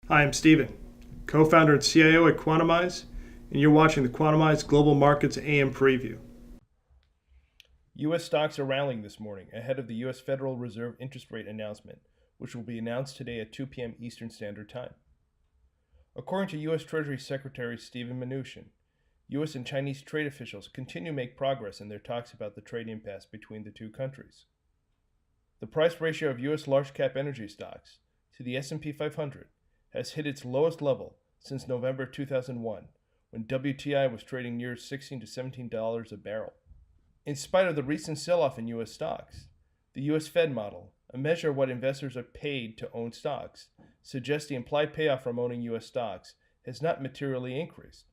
Hi, I'm Steven, co-founder and CIO at Quantamize, and you're watching the Quantamize Global Markets AM Preview. U.S. stocks are rallying this morning ahead of the U.S. Federal Reserve interest rate announcement, which will be announced today at 2 p.m. Eastern Standard Time. According to U.S. Treasury Secretary Steven Mnuchin, U.S. and Chinese trade officials continue to make progress in their talks about the trade impasse between the two countries. The price ratio of U.S. large-cap energy stocks to the S&P 500 has hit its lowest level since November 2001, when WTI was trading near $16 to $17 a barrel. In spite of the recent sell-off in U.S. stocks, the U.S. Fed model, a measure of what investors are paid to own stocks, suggests the implied payoff from owning U.S. stocks has not materially increased.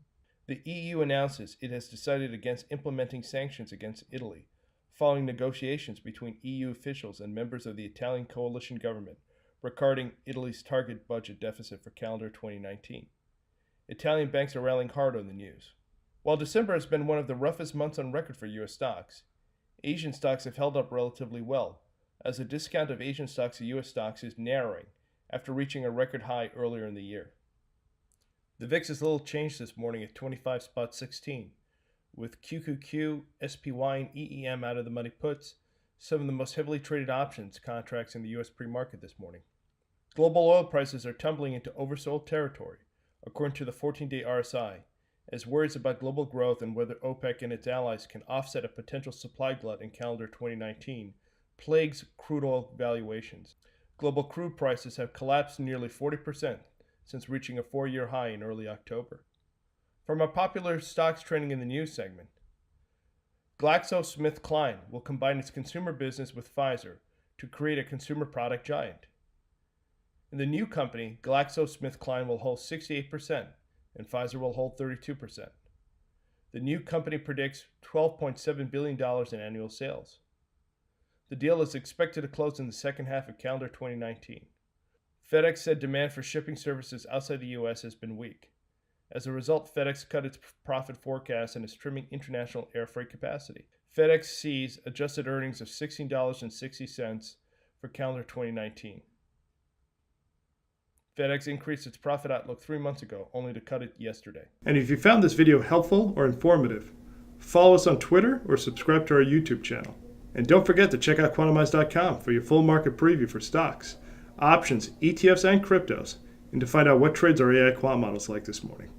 The EU announces it has decided against implementing sanctions against Italy, following negotiations between EU officials and members of the Italian coalition government regarding Italy's target budget deficit for calendar 2019. Italian banks are rallying hard on the news. While December has been one of the roughest months on record for U.S. stocks, Asian stocks have held up relatively well, as the discount of Asian stocks to U.S. stocks is narrowing after reaching a record high earlier in the year. The VIX is a little changed this morning at 25.16, with QQQ, SPY, and EEM out of the money puts, some of the most heavily traded options contracts in the U.S. pre-market this morning. Global oil prices are tumbling into oversold territory, according to the 14-day RSI, as worries about global growth and whether OPEC and its allies can offset a potential supply glut in calendar 2019 plagues crude oil valuations. Global crude prices have collapsed nearly 40% since reaching a 4-year high in early October. From our popular stocks trending in the news segment, GlaxoSmithKline will combine its consumer business with Pfizer to create a consumer product giant. In the new company, GlaxoSmithKline will hold 68%, and Pfizer will hold 32%. The new company predicts $12.7 billion in annual sales. The deal is expected to close in the second half of calendar 2019. FedEx said demand for shipping services outside the U.S. has been weak. As a result, FedEx cut its profit forecast and is trimming international air freight capacity. FedEx sees adjusted earnings of $16.60 for calendar 2019. FedEx increased its profit outlook 3 months ago, only to cut it yesterday. And if you found this video helpful or informative, follow us on Twitter or subscribe to our YouTube channel. And don't forget to check out Quantamize.com for your full market preview for stocks, options, ETFs, and cryptos, and to find out what trades our AI quant models like this morning.